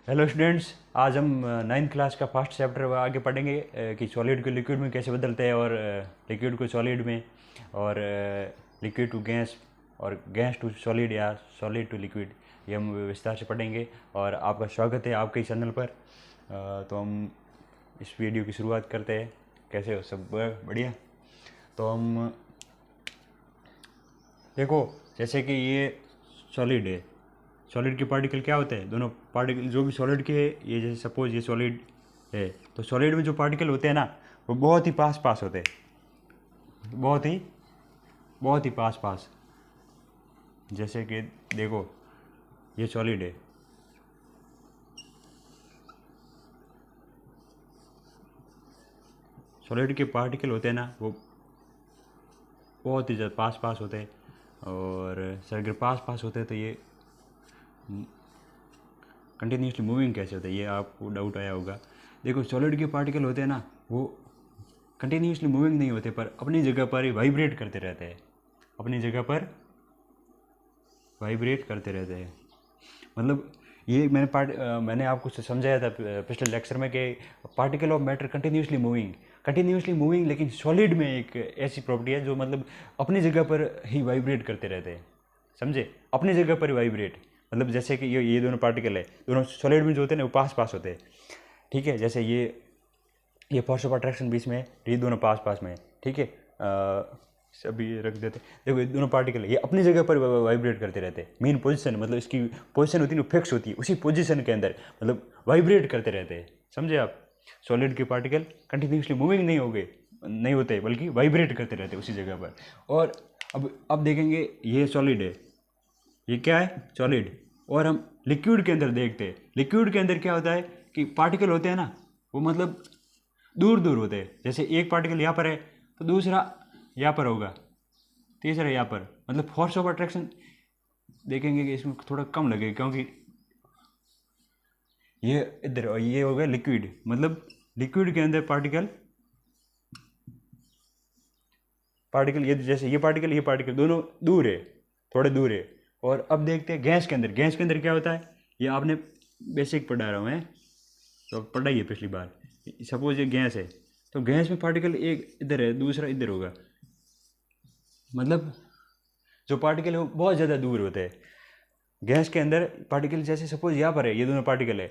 Hello students, आज हम ninth class का फर्स्ट चैप्टर आगे पढ़ेंगे कि सॉलिड को लिक्विड में कैसे बदलते हैं और लिक्विड को सॉलिड में और लिक्विड टू गैस और गैस टू सॉलिड या सॉलिड टू लिक्विड, ये हम विस्तार से पढ़ेंगे। और आपका स्वागत है आपके चैनल पर। तो हम इस वीडियो की शुरुआत करते हैं। कैसे हो सब? बढ़िया। तो हम देखो, जैसे कि ये सॉलिड है, सॉलिड के पार्टिकल क्या होते हैं? दोनों पार्टिकल जो भी सॉलिड के, ये जैसे सपोज ये सॉलिड है, तो सॉलिड में जो पार्टिकल होते हैं ना, वो बहुत ही पास पास होते हैं, बहुत ही पास पास। जैसे कि देखो, ये सॉलिड है, सॉलिड के पार्टिकल होते हैं ना, वो बहुत ही ज़्यादा पास पास होते हैं। और सर अगर पास पास होते हैं तो ये कंटिन्यूसली मूविंग कैसे होता है, ये आपको डाउट आया होगा। देखो, सॉलिड के पार्टिकल होते हैं ना, वो कंटिन्यूसली मूविंग नहीं होते, पर अपनी जगह पर ही वाइब्रेट करते रहते हैं, अपनी जगह पर वाइब्रेट करते रहते हैं। मतलब ये मैंने आपको समझाया था पिछले लेक्चर में कि particle of matter continuously moving, लेकिन सॉलिड में एक ऐसी प्रॉपर्टी है जो मतलब अपनी जगह पर ही वाइब्रेट करते रहते हैं। समझे? अपनी जगह पर ही वाइब्रेट, मतलब जैसे कि ये दोनों पार्टिकल है, दोनों सॉलिड में जो होते हैं ना, वो पास पास होते हैं। ठीक है, जैसे ये फोर्स ऑफ अट्रैक्शन बीच में, ये दोनों पास पास में है। ठीक है, सभी रख देते। देखो, ये दोनों पार्टिकल ये अपनी जगह पर वाइब्रेट करते रहते हैं। मेन पोजीशन, मतलब इसकी पोजीशन होती है ना, फिक्स होती है, उसी पोजीशन के अंदर मतलब वाइब्रेट करते रहते हैं। समझे आप? सॉलिड के पार्टिकल कंटिन्यूसली मूविंग नहीं होते, बल्कि वाइब्रेट करते रहते हैं उसी जगह पर। और अब देखेंगे, ये सॉलिड है, ये क्या है? सॉलिड। और हम लिक्विड के अंदर देखते हैं, लिक्विड के अंदर क्या होता है कि पार्टिकल होते हैं ना, वो मतलब दूर दूर होते हैं। जैसे एक पार्टिकल यहाँ पर है तो दूसरा यहाँ पर होगा, तीसरा यहाँ पर। मतलब फोर्स ऑफ अट्रैक्शन देखेंगे कि इसमें थोड़ा कम लगेगा, क्योंकि ये इधर, और ये हो गया लिक्विड। मतलब लिक्विड के अंदर पार्टिकल ये जैसे ये पार्टिकल दोनों दूर है, थोड़े दूर है। और अब देखते हैं गैस के अंदर। गैस के अंदर क्या होता है, ये आपने बेसिक पढ़ा रहा हूँ मैं, तो पढ़ा ही है पिछली बार। सपोज ये गैस है, तो गैस में पार्टिकल एक इधर है, दूसरा इधर होगा। मतलब जो पार्टिकल है वो बहुत ज़्यादा दूर होते हैं। गैस के अंदर पार्टिकल, जैसे सपोज यहाँ पर है, ये दोनों पार्टिकल है,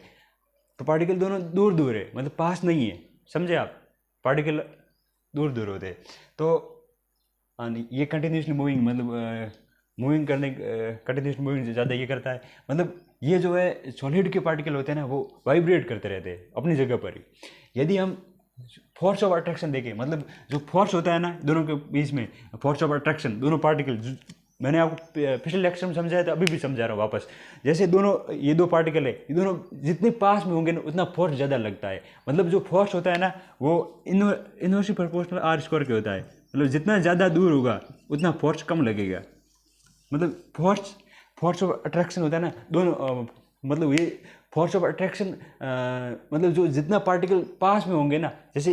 तो पार्टिकल दोनों दूर दूर है, मतलब पास नहीं है। समझे आप? पार्टिकल दूर दूर होते हैं। तो ये कंटिन्यूसली मूविंग, मतलब मूविंग करने, कंटिन्यूसली मूविंग ज़्यादा ये करता है। मतलब ये जो है सॉलिड के पार्टिकल होते हैं ना, वो वाइब्रेट करते रहते हैं अपनी जगह पर ही। यदि हम फोर्स ऑफ अट्रैक्शन देखें, मतलब जो फोर्स होता है ना दोनों के बीच में, फोर्स ऑफ अट्रैक्शन, दोनों पार्टिकल, मैंने आपको पिछले लेक्चर में समझाया था, अभी भी समझा रहा हूँ वापस। जैसे दोनों, ये दो पार्टिकल है, ये दोनों जितने पास में होंगे ना, उतना फोर्स ज़्यादा लगता है। मतलब जो फोर्स होता है ना, वो इनवर्सली प्रोपोर्शनल आर स्क्वायर के होता है। मतलब जितना ज़्यादा दूर होगा उतना फोर्स कम लगेगा। मतलब फोर्स ऑफ अट्रैक्शन होता है ना, दोनों मतलब ये फोर्स ऑफ अट्रैक्शन, मतलब जो जितना पार्टिकल पास में होंगे ना, जैसे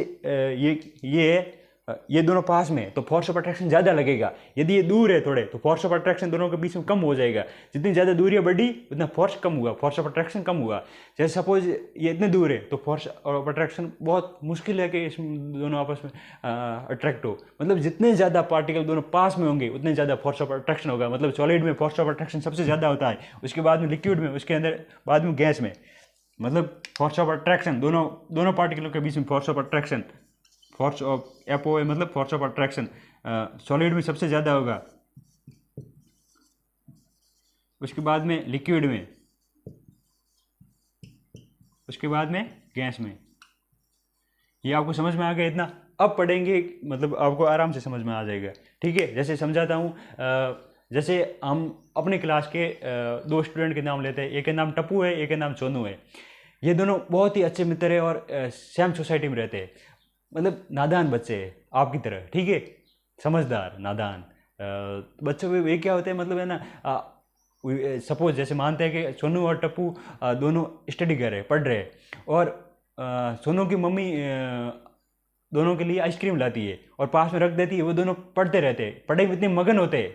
ये दोनों पास में, तो फोर्स ऑफ अट्रैक्शन ज़्यादा लगेगा। यदि ये दूर है थोड़े, तो फोर्स ऑफ अट्रैक्शन दोनों के बीच में कम हो जाएगा। जितनी ज़्यादा दूरियाँ बढ़ी उतना फोर्स कम हुआ, फोर्स ऑफ अट्रैक्शन कम हुआ। जैसे सपोज ये इतने दूर है, तो फोर्स ऑफ अट्रैक्शन बहुत मुश्किल है कि इसमें दोनों आपस में अट्रैक्ट हो। मतलब जितने ज़्यादा पार्टिकल दोनों पास में होंगे उतने ज़्यादा फोर्स ऑफ अट्रैक्शन होगा। मतलब सॉलिड में फोर्स ऑफ अट्रैक्शन सबसे ज़्यादा होता है, उसके बाद में लिक्विड में, उसके अंदर बाद में गैस में। मतलब फोर्स ऑफ अट्रैक्शन, दोनों पार्टिकलों के बीच में force of attraction, force of apo मतलब फोर्स ऑफ अट्रैक्शन सॉलिड में सबसे ज़्यादा होगा, उसके बाद में लिक्विड में, उसके बाद में गैस में। ये आपको समझ में आ गया इतना? अब पढ़ेंगे, मतलब आपको आराम से समझ में आ जाएगा। ठीक है, जैसे समझाता हूँ। जैसे हम अपने क्लास के दो स्टूडेंट के नाम लेते हैं, एक का नाम टप्पू है, एक का नाम सोनू है। ये दोनों बहुत ही अच्छे मित्र है और सेम सोसाइटी में रहते हैं। मतलब नादान बच्चे हैं आपकी तरह। ठीक है, समझदार नादान बच्चों में ये क्या होते हैं, मतलब है ना, सपोज जैसे मानते हैं कि सोनू और टप्पू दोनों स्टडी कर रहे हैं, पढ़ रहे हैं, और सोनू की मम्मी दोनों के लिए आइसक्रीम लाती है और पास में रख देती है। वो दोनों पढ़ते रहते हैं, पढ़ाई में इतने मगन होते हैं,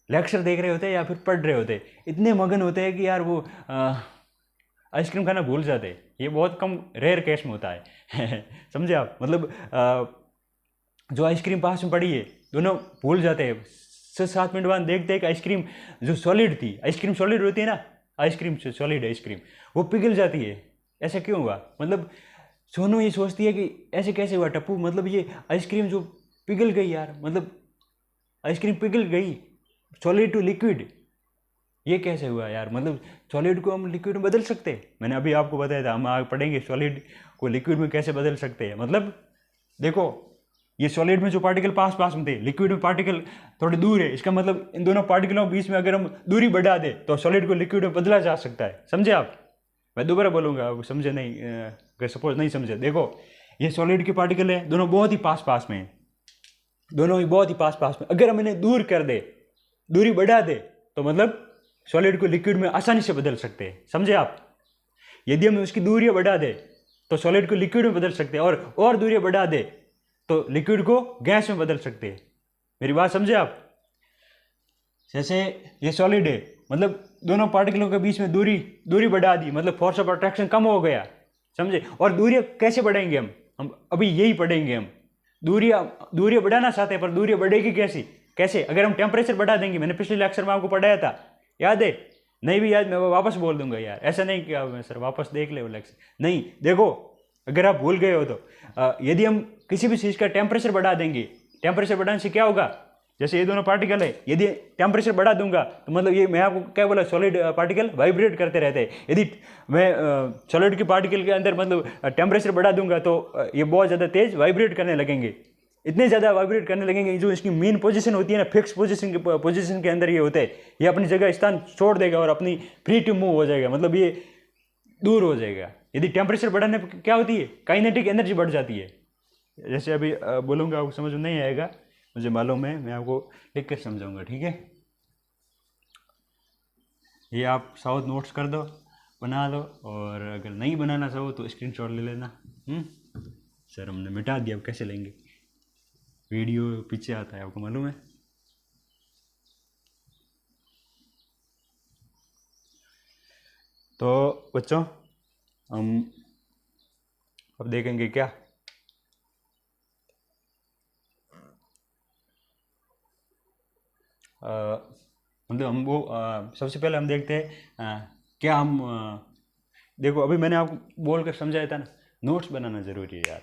लेक्चर देख रहे होते हैं या फिर पढ़ रहे होते हैं, इतने मगन होते हैं कि यार वो आइसक्रीम खाना भूल जाते हैं। ये बहुत कम रेयर केस में होता है समझे आप, मतलब जो आइसक्रीम पास में पड़ी है दोनों भूल जाते हैं। 6-7 मिनट बाद देखते हैं कि आइसक्रीम जो सॉलिड थी, आइसक्रीम सॉलिड होती है ना, आइसक्रीम सॉलिड आइसक्रीम वो पिघल जाती है। ऐसा क्यों हुआ? मतलब सोनू ये सोचती है कि ऐसे कैसे हुआ टप्पू, मतलब ये आइसक्रीम जो पिघल गई यार, मतलब आइसक्रीम पिघल गई, सॉलिड टू लिक्विड, ये कैसे हुआ यार? मतलब सॉलिड को हम लिक्विड में बदल सकते हैं? मैंने अभी आपको बताया था, हम आगे पढ़ेंगे सॉलिड को लिक्विड में कैसे बदल सकते हैं। मतलब देखो, ये सॉलिड में जो पार्टिकल पास पास में थे, लिक्विड में पार्टिकल थोड़ी दूर है, इसका मतलब इन दोनों पार्टिकलों के बीच में अगर हम दूरी बढ़ा दें तो सॉलिड को लिक्विड में बदला जा सकता है। समझे आप? मैं दोबारा बोलूँगा, आप समझे नहीं? अगर सपोज नहीं समझे, देखो ये सॉलिड के पार्टिकल है, दोनों बहुत ही पास पास में हैं, दोनों ही बहुत ही पास पास में। अगर हम इन्हें दूर कर दे, दूरी बढ़ा दे, तो मतलब सॉलिड को लिक्विड में आसानी से बदल सकते हैं। समझे आप? यदि हम उसकी दूरियां बढ़ा दे तो सॉलिड को लिक्विड में बदल सकते हैं, और दूरियां बढ़ा दे तो लिक्विड को गैस में बदल सकते हैं। मेरी बात समझे आप? जैसे ये सॉलिड है, मतलब दोनों पार्टिकलों के बीच में दूरी बढ़ा दी, मतलब फोर्स ऑफ अट्रैक्शन कम हो गया। समझे? और दूरियां कैसे बढ़ाएंगे हम अभी यही पढ़ेंगे। हम दूरियां बढ़ाना चाहते हैं, पर दूरियां बढ़ेगी कैसे? अगर हम टेम्परेचर बढ़ा देंगे, मैंने पिछले लेक्चर में आपको पढ़ाया था, याद है? नहीं भी याद, मैं वापस बोल दूंगा यार, ऐसा नहीं किया मैं सर, वापस देख ले वो लेक्चर। नहीं, देखो अगर आप भूल गए हो तो यदि हम किसी भी चीज़ का टेम्परेचर बढ़ा देंगे, टेम्परेचर बढ़ाने से क्या होगा? जैसे ये दोनों पार्टिकल है, यदि टेम्परेचर बढ़ा दूंगा तो मतलब ये, मैं आपको क्या बोला, सॉलिड पार्टिकल वाइब्रेट करते रहते हैं। यदि मैं सॉलिड के पार्टिकल के अंदर मतलब टेम्परेचर बढ़ा दूंगा तो ये बहुत ज़्यादा तेज वाइब्रेट करने लगेंगे, इतने ज़्यादा वाइब्रेट करने लगेंगे, जो इसकी मेन पोजीशन होती है ना, फिक्स पोजीशन के अंदर ये होते हैं, ये अपनी जगह स्थान छोड़ देगा और अपनी फ्री टू मूव हो जाएगा, मतलब ये दूर हो जाएगा। यदि टेम्परेचर बढ़ाने पर क्या होती है? काइनेटिक एनर्जी बढ़ जाती है। जैसे अभी बोलूँगा आपको समझ में नहीं आएगा, मुझे मालूम है, मैं आपको लिख कर समझाऊंगा, ठीक है? ये आप साउथ नोट्स कर दो, बना लो, और अगर नहीं बनाना चाहो तो स्क्रीनशॉट ले लेना। सर हमने मिटा दिया, अब कैसे लेंगे? वीडियो पीछे आता है, आपको मालूम है। तो बच्चों, हम अब देखेंगे क्या, मतलब हम वो सबसे पहले हम देखते हैं क्या हम देखो, अभी मैंने आपको बोल कर समझाया था ना, नोट्स बनाना ज़रूरी है यार।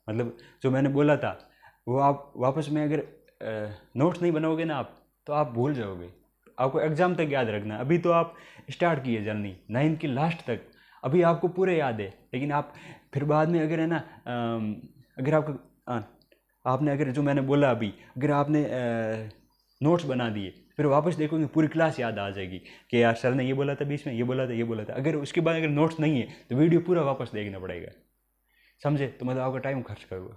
मतलब जो मैंने बोला था वो आप वापस में अगर नोट्स नहीं बनाओगे ना आप, तो आप भूल जाओगे। आपको एग्ज़ाम तक याद रखना। अभी तो आप स्टार्ट किए जर्नी 9th की लास्ट तक, अभी आपको पूरे याद है, लेकिन आप फिर बाद में अगर है ना, अगर आपको आपने अगर जो मैंने बोला अभी, अगर आपने नोट्स बना दिए, फिर वापस देखोगे पूरी क्लास याद आ जाएगी कि यार सर ने ये बोला था, बीच में ये बोला था, ये बोला था। अगर उसके बाद अगर नोट्स नहीं है तो वीडियो पूरा वापस देखना पड़ेगा। समझे? तो मतलब आपका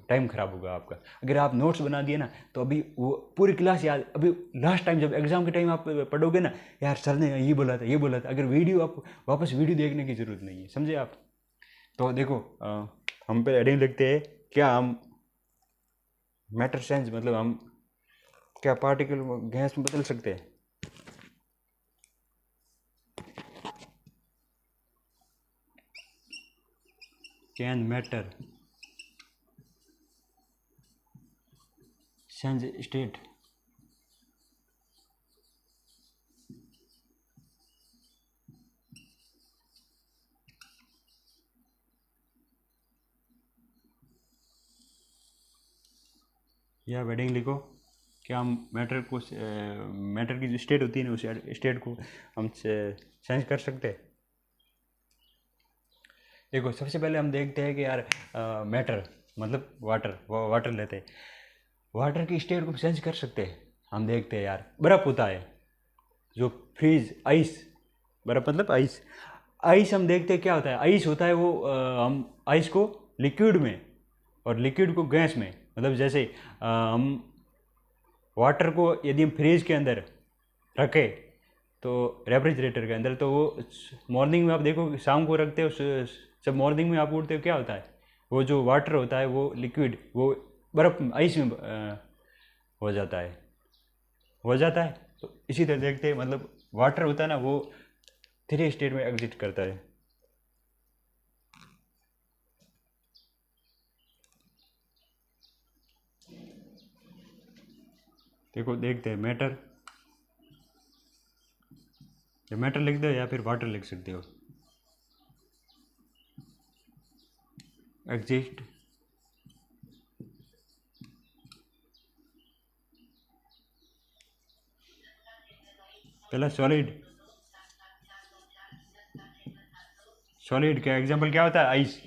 टाइम खराब होगा आपका। अगर आप नोट्स बना दिए ना, तो अभी वो पूरी क्लास याद, अभी लास्ट टाइम जब एग्जाम के टाइम आप पढ़ोगे ना, यार सर ने ये बोला था, ये बोला था, अगर वीडियो आप वापस वीडियो देखने की ज़रूरत नहीं है। समझे आप? तो देखो हम पे हेडिंग लिखते हैं, क्या हम मैटर सेंस, मतलब हम क्या पार्टिकल गैस में बदल सकते हैं? कैन मैटर सेंस स्टेट या वेडिंग लिखो, क्या हम मैटर को मैटर की जो स्टेट होती है ना, उस स्टेट को हम चेंज कर सकते हैं? देखो सबसे पहले हम देखते हैं कि यार मैटर मतलब वाटर लेते हैं, वाटर की स्टेट को चेंज कर सकते हैं। हम देखते हैं यार, बर्फ़ होता है जो फ्रीज, आइस, बर्फ़ मतलब आइस हम देखते हैं क्या होता है। आइस होता है वो हम आइस को लिक्विड में और लिक्विड को गैस में, मतलब जैसे हम वाटर को यदि हम फ्रीज के अंदर रखें तो रेफ्रिजरेटर के अंदर, तो वो मॉर्निंग में आप देखो, शाम को रखते हो, जब मॉर्निंग में आप उठते हो क्या होता है, वो जो वाटर होता है वो लिक्विड, वो बर्फ़ आइस में हो जाता है। तो इसी तरह देखते हैं, मतलब वाटर होता है ना, वो 3 स्टेट में एग्जिस्ट करता है। देखो देखते हैं मैटर, या मैटर लिख दो या फिर वाटर लिख सकते हो। एग्जिस्ट पहला सॉलिड, सॉलिड का एग्जांपल क्या होता है? आइस।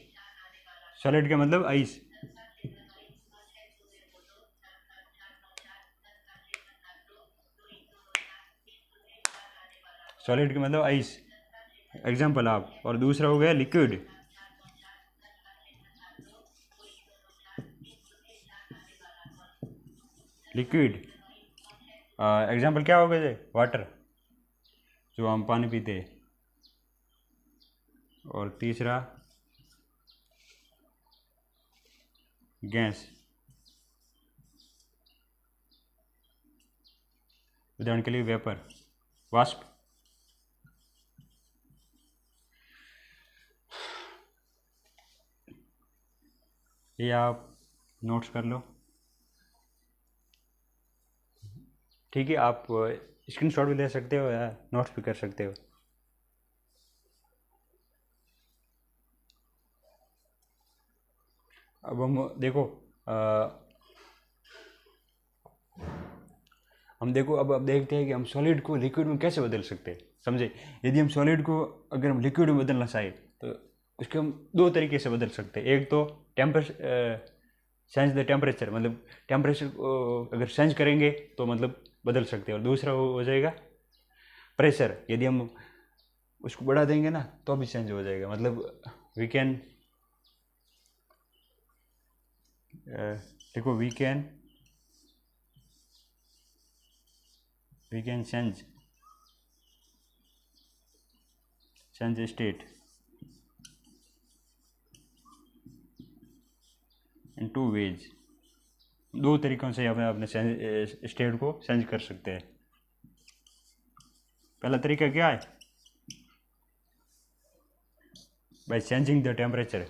सॉलिड का मतलब आइस। सॉलिड का मतलब आइस, एग्जांपल आप। और दूसरा हो गया लिक्विड। लिक्विड एग्जांपल क्या हो गए? वाटर, जो हम पानी पीते हैं। और तीसरा गैस, उदाहरण के लिए वेपर, वाष्प। ये आप नोट्स कर लो, ठीक है। आप स्क्रीनशॉट भी ले सकते हो या नोट्स भी कर सकते हो। अब हम देखो हम देखो अब देखते हैं कि हम सॉलिड को लिक्विड में कैसे बदल सकते हैं, समझे? यदि हम सॉलिड को अगर हम लिक्विड में बदलना चाहें तो उसके हम दो तरीके से बदल सकते हैं। एक तो चेंज द टेम्परेचर, मतलब टेम्परेचर को अगर चेंज करेंगे तो मतलब बदल सकते हैं। और दूसरा हो जाएगा प्रेशर, यदि हम उसको बढ़ा देंगे ना तो भी चेंज हो जाएगा। मतलब वी कैन देखो we can change state in two ways. दो तरीक़ों से हमें अपने स्टेट को चेंज कर सकते हैं। पहला तरीका क्या है? By changing the temperature.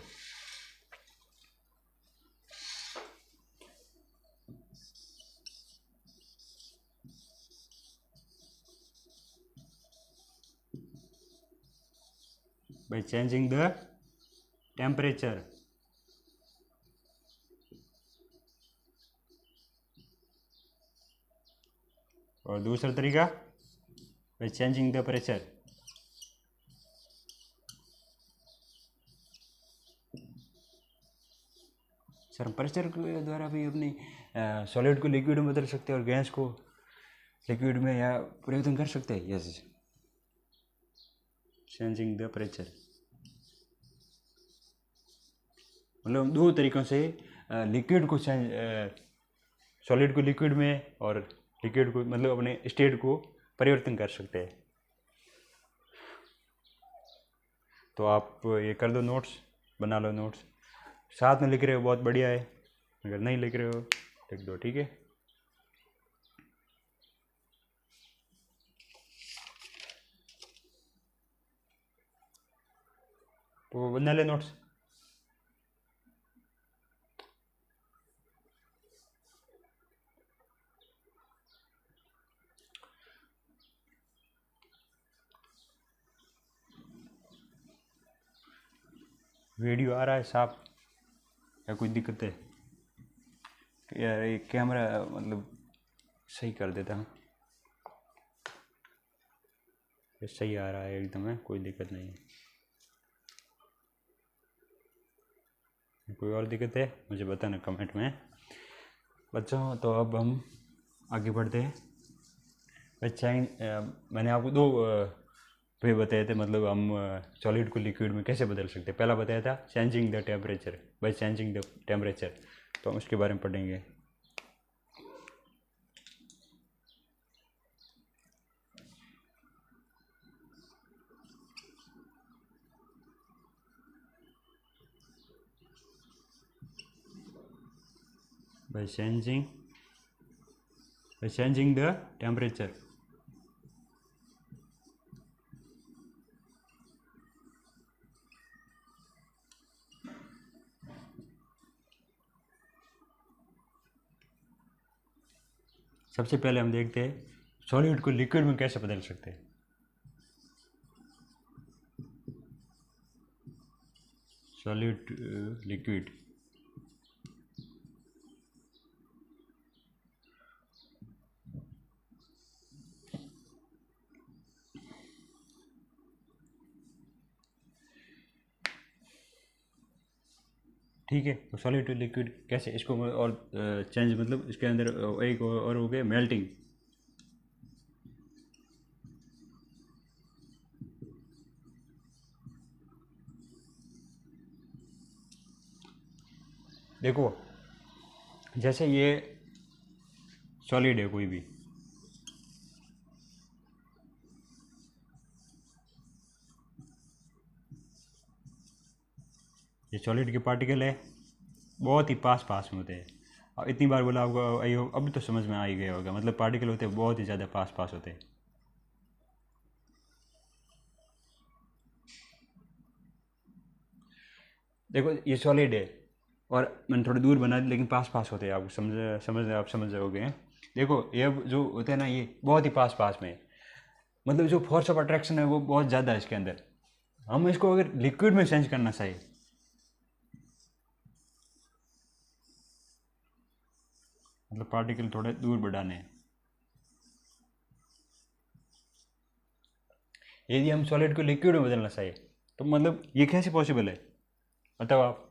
By changing the temperature. और दूसरा तरीका by changing the pressure. Sir pressure के द्वारा भी अपनी सॉलिड को लिक्विड में बदल सकते हैं और गैस को लिक्विड में या परिवर्तन कर सकते हैं। यस, चेंजिंग द प्रेशर मतलब दो तरीक़ों से लिक्विड को सॉलिड को लिक्विड में और लिक्विड को मतलब अपने स्टेट को परिवर्तन कर सकते हैं। तो आप ये कर दो, नोट्स बना लो। नोट्स साथ में लिख रहे हो बहुत बढ़िया है, अगर नहीं लिख रहे हो लिख दो, ठीक है। तो बना ले नोट्स। वीडियो आ रहा है साफ या कोई दिक्कत है? यार ये कैमरा मतलब सही कर देता हूँ, ये सही आ रहा है एकदम है, कोई दिक्कत नहीं है। कोई और दिक्कत है मुझे बताना कमेंट में बच्चों। तो अब हम आगे बढ़ते हैं। मैंने आपको दो वे बताए थे, मतलब हम सॉलिड को लिक्विड में कैसे बदल सकते हैं। पहला बताया था changing the temperature, by changing the temperature, तो हम उसके बारे में पढ़ेंगे। by changing the temperature। सबसे पहले हम देखते हैं सॉलिड को लिक्विड में कैसे बदल सकते हैं। सॉलिड लिक्विड, ठीक है। तो सॉलिड टू लिक्विड कैसे, इसको और चेंज, मतलब इसके अंदर एक और हो गया मेल्टिंग। देखो जैसे ये सॉलिड है कोई भी, ये सॉलिड के पार्टिकल है, बहुत ही पास पास में होते हैं। अब इतनी बार बोला आपको, आइयो अब तो समझ में आ ही गया होगा, मतलब पार्टिकल होते हैं बहुत ही ज़्यादा पास पास होते हैं। देखो ये सॉलिड है और मैंने थोड़ी दूर बना दी, लेकिन पास पास होते हैं, आप समझ जाओगे हैं। देखो ये जो होते हैं ना, ये बहुत ही पास पास में है, मतलब जो फोर्स ऑफ अट्रैक्शन है वो बहुत ज़्यादा है इसके अंदर। हम इसको अगर लिक्विड में चेंज करना चाहिए, मतलब पार्टिकल थोड़े दूर बढ़ाने हैं, यदि हम सॉलिड को लिक्विड में बदलना चाहिए तो मतलब ये कैसे पॉसिबल है, बताओ आप।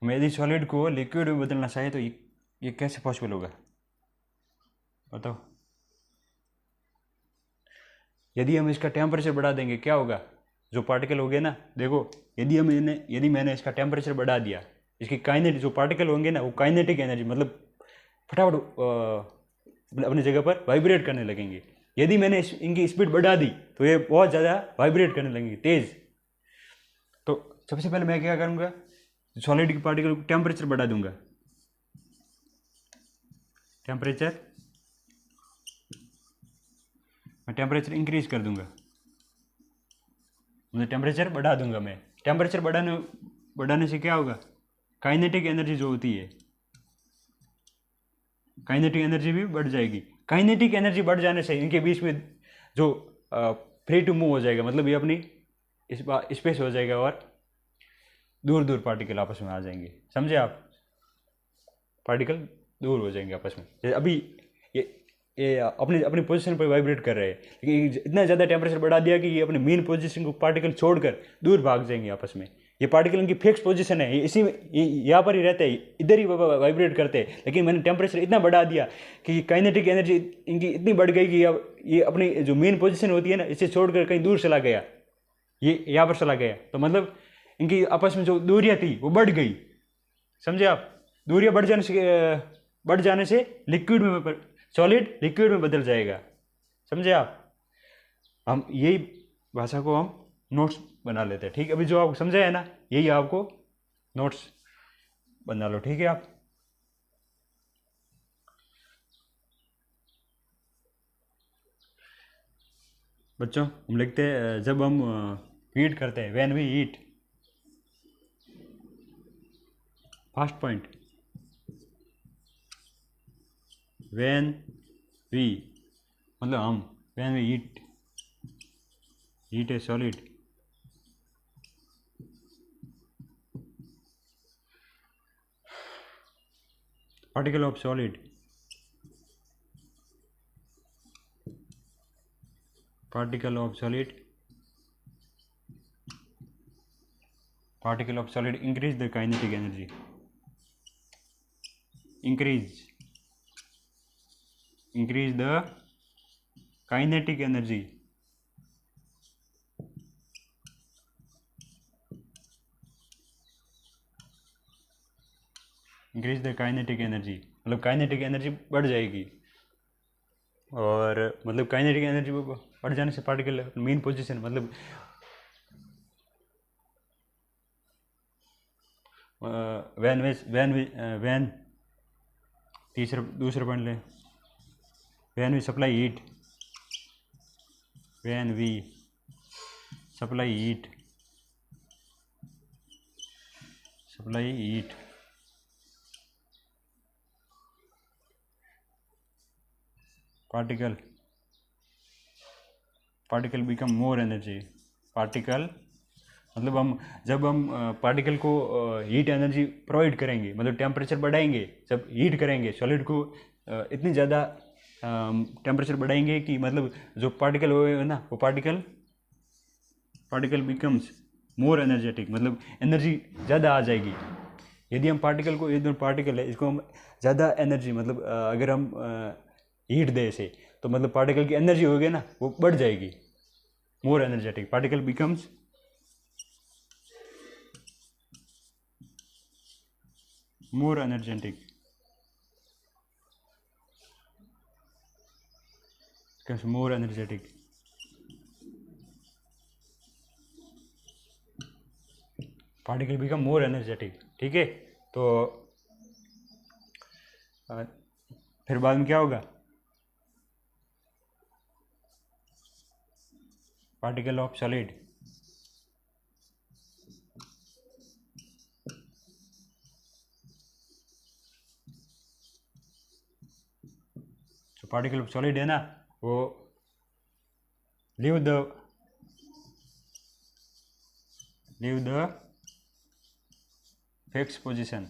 हम यदि सॉलिड को लिक्विड में बदलना चाहिए तो ये कैसे पॉसिबल होगा, बताओ। यदि हम इसका टेम्परेचर बढ़ा देंगे क्या होगा, जो पार्टिकल हो गए ना, देखो यदि मैंने इसका टेम्परेचर बढ़ा दिया, इसकी काइनेटिक जो पार्टिकल होंगे ना वो काइनेटिक एनर्जी मतलब फटाफट अपनी जगह पर वाइब्रेट करने लगेंगे। यदि मैंने इनकी स्पीड बढ़ा दी तो ये बहुत ज़्यादा वाइब्रेट करने लगेंगे तेज़। तो सबसे पहले मैं क्या करूँगा, सॉलिड की पार्टिकल को टेम्परेचर बढ़ा दूंगा, मैं टेम्परेचर इंक्रीज कर दूंगा, मतलब टेम्परेचर बढ़ा दूंगा मैं। टेम्परेचर बढ़ाने से क्या होगा, काइनेटिक एनर्जी जो होती है, काइनेटिक एनर्जी भी बढ़ जाएगी। काइनेटिक एनर्जी बढ़ जाने से इनके बीच में जो फ्री टू मूव हो जाएगा, मतलब ये अपनी स्पेस हो जाएगा और दूर दूर पार्टिकल आपस में आ जाएंगे, समझे आप। पार्टिकल दूर हो जाएंगे आपस में, जैसे अभी ये अपनी अपनी पोजीशन पर वाइब्रेट कर रहे हैं, लेकिन इतना ज़्यादा टेम्परेचर बढ़ा दिया कि ये अपने मेन पोजीशन को पार्टिकल छोड़कर दूर भाग जाएंगे आपस में। ये पार्टिकल इनकी फिक्स पोजीशन है, ये इसी में यहाँ पर ही रहते हैं, इधर ही वाइब्रेट करते हैं, लेकिन मैंने टेम्परेचर इतना बढ़ा दिया कि काइनेटिक एनर्जी इनकी इतनी बढ़ गई कि अब ये अपनी जो मेन पोजीशन होती है ना, इसे छोड़कर कहीं दूर चला गया, ये यहाँ पर चला गया। तो मतलब इनकी आपस में जो दूरियाँ थी वो बढ़ गई, समझे आप। दूरियाँ बढ़ जाने से लिक्विड में सॉलिड लिक्विड में बदल जाएगा, समझे आप। हम यही भाषा को हम नोट्स बना लेते हैं, ठीक है। अभी जो आपको समझा है ना, यही आपको नोट्स बना लो, ठीक है आप। बच्चों हम लिखते हैं, जब हम हीट करते हैं, when we heat, first point, when we मतलब हम, when we heat a solid, particle of solid, particle of solid increase the kinetic energy, increase the kinetic energy, increase the kinetic energy, मतलब kinetic energy बढ़ जाएगी। और मतलब kinetic energy बढ़ जाने से पार्टिकल मेन पोजीशन, मतलब व्हेन दूसरा पॉइंट लें, when we supply heat, when we supply heat particle become more energy. Particle मतलब हम जब हम पार्टिकल को हीट एनर्जी प्रोवाइड करेंगे, मतलब टेम्परेचर बढ़ाएंगे, जब हीट करेंगे सॉलिड को इतनी ज़्यादा टेम्परेचर बढ़ाएंगे कि मतलब जो पार्टिकल होगा ना वो पार्टिकल बिकम्स मोर एनर्जेटिक, मतलब एनर्जी ज़्यादा आ जाएगी। यदि हम पार्टिकल को, ये पार्टिकल है इसको हम ज़्यादा एनर्जी मतलब अगर हम हीट दे इसे तो मतलब पार्टिकल की एनर्जी होगी ना वो बढ़ जाएगी। More energetic, particle becomes more energetic, more energetic. Particle become more energetic, ठीक है। तो फिर बाद में क्या होगा? पार्टिकल ऑफ सॉलिड, जो पार्टिकल ऑफ सॉलिड है ना वो लीव द फिक्स पोजीशन,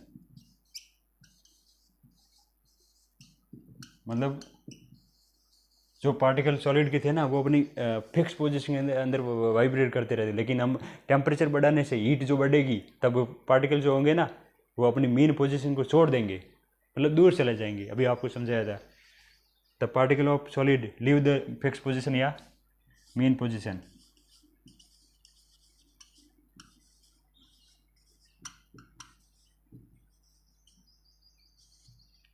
मतलब जो पार्टिकल सॉलिड के थे ना वो अपनी फिक्स पोजीशन के अंदर वाइब्रेट करते रहते, लेकिन हम टेम्परेचर बढ़ाने से हीट जो बढ़ेगी तब पार्टिकल जो होंगे ना वो अपनी मेन पोजीशन को छोड़ देंगे, मतलब दूर चले जाएंगे। अभी आपको समझाया था, the particle of solid leave the fix position या मेन पोजीशन।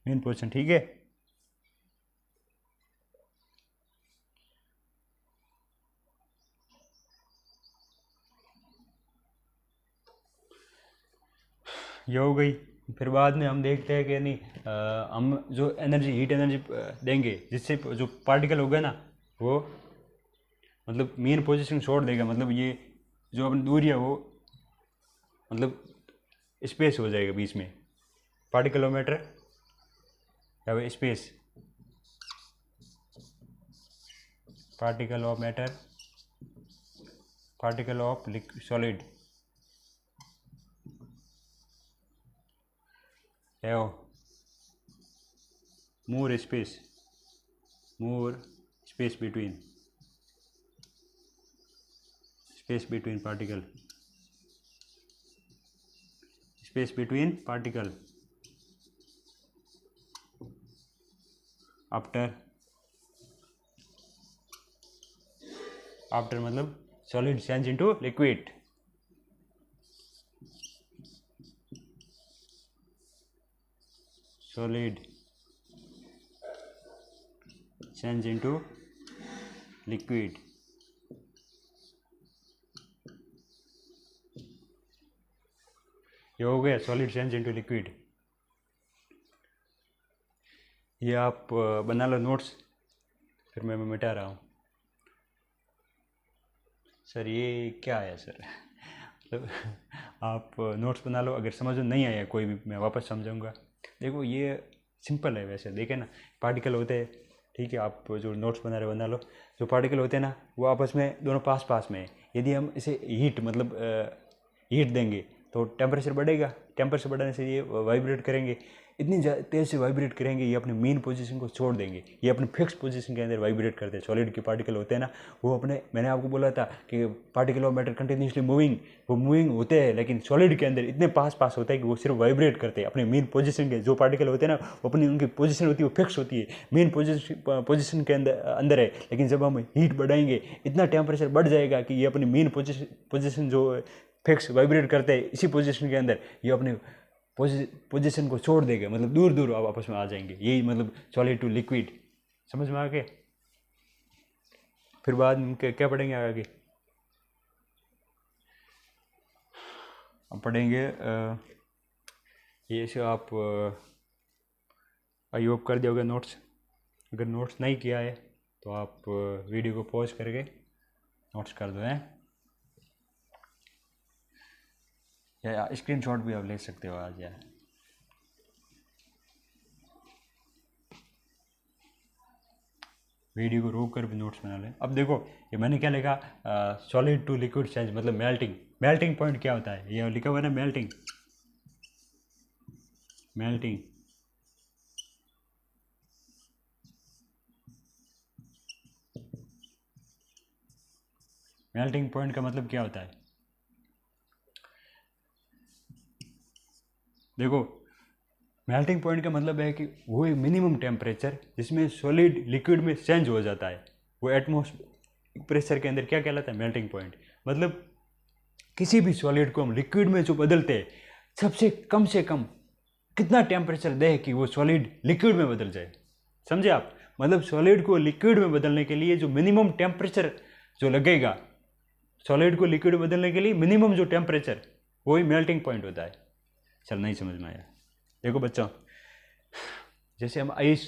मेन पोजीशन, ठीक है। ये हो गई। फिर बाद में हम देखते हैं कि नहीं हम जो एनर्जी हीट एनर्जी देंगे जिससे जो पार्टिकल होगा ना वो मतलब मेन पोजीशन छोड़ देगा, मतलब ये जो अपनी दूरी है वो मतलब स्पेस हो जाएगा बीच में, पार्टिकल ऑफ मैटर या space, particle of matter, particle of solid है more space between particle, space between particle after मतलब solid change into liquid, solid change into liquid। ये हो गया सॉलिड चेंज इनटू लिक्विड। ये आप बना लो नोट्स, फिर मैं मिटा रहा हूँ। सर ये क्या है सर? मतलब आप नोट्स बना लो, अगर समझ में नहीं आया कोई भी मैं वापस समझाऊंगा। देखो ये सिंपल है वैसे, देखे ना पार्टिकल होते हैं, ठीक है, आप जो नोट्स बना रहे बना लो। जो पार्टिकल होते हैं ना वो आपस में दोनों पास पास में है, यदि हम इसे हीट मतलब हीट देंगे तो टेम्परेचर बढ़ेगा, टेम्परेचर बढ़ाने से ये वाइब्रेट करेंगे, इतनी तेज़ से वाइब्रेट करेंगे ये अपने मेन पोजीशन को छोड़ देंगे, ये अपने फिक्स पोजीशन के अंदर वाइब्रेट करते हैं। सॉलिड के पार्टिकल होते हैं ना वो अपने, मैंने आपको बोला था कि particle of matter continuously moving होते हैं, लेकिन सॉलिड के अंदर इतने पास होता है कि वो सिर्फ वाइब्रेट करते हैं अपने मेन पोजीशन के। जो पार्टिकल होते हैं ना वो अपनी उनकी पोजीशन होती है वो फिक्स होती है, मेन पोजीशन के अंदर है, लेकिन जब हम हीट बढ़ाएंगे इतना टेम्परेचर बढ़ जाएगा कि ये अपनी मेन पोजीशन जो फिक्स वाइब्रेट करते हैं इसी पोजीशन के अंदर ये अपने पोजीशन को छोड़ देगा, मतलब दूर दूर आप आपस में आ जाएंगे। यही मतलब सॉलिड टू लिक्विड, समझ में आ गए? फिर बाद में क्या पढ़ेंगे आगे? हम पढ़ेंगे ये से आप आई होप कर दिया नोट्स। अगर नोट्स नहीं किया है तो आप वीडियो को पॉज करके नोट्स कर दो हैं, या स्क्रीनशॉट भी आप ले सकते हो आज यार। वीडियो को रोक कर भी नोट्स बना लें। अब देखो ये मैंने क्या लिखा, सॉलिड टू लिक्विड चेंज मतलब मेल्टिंग। मेल्टिंग पॉइंट क्या होता है, ये लिखा हुआ है ना मेल्टिंग। मेल्टिंग मेल्टिंग पॉइंट का मतलब क्या होता है, देखो मेल्टिंग पॉइंट का मतलब है कि वो एक मिनिमम टेम्परेचर जिसमें सॉलिड लिक्विड में चेंज हो जाता है, वो एटमॉस्फेयर प्रेशर के अंदर क्या कहलाता है, मेल्टिंग पॉइंट। मतलब किसी भी सॉलिड को हम लिक्विड में जो बदलते हैं, सबसे कम से कम कितना टेम्परेचर दे कि वो सॉलिड लिक्विड में बदल जाए, समझे आप। मतलब सॉलिड को लिक्विड में बदलने के लिए जो मिनिमम टेम्परेचर जो लगेगा, सॉलिड को लिक्विड में बदलने के लिए मिनिमम जो टेम्परेचर, वही मेल्टिंग पॉइंट होता है। चल नहीं समझ में आया, देखो बच्चों, जैसे हम आइस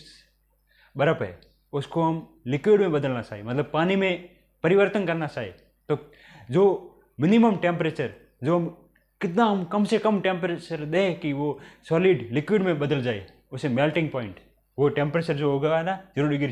बर्फ़ है उसको हम लिक्विड में बदलना चाहिए, मतलब पानी में परिवर्तन करना चाहिए, तो जो मिनिमम टेम्परेचर जो कितना हम कम से कम टेम्परेचर दें कि वो सॉलिड लिक्विड में बदल जाए, उसे मेल्टिंग पॉइंट, वो टेम्परेचर जो होगा ना 0 डिग्री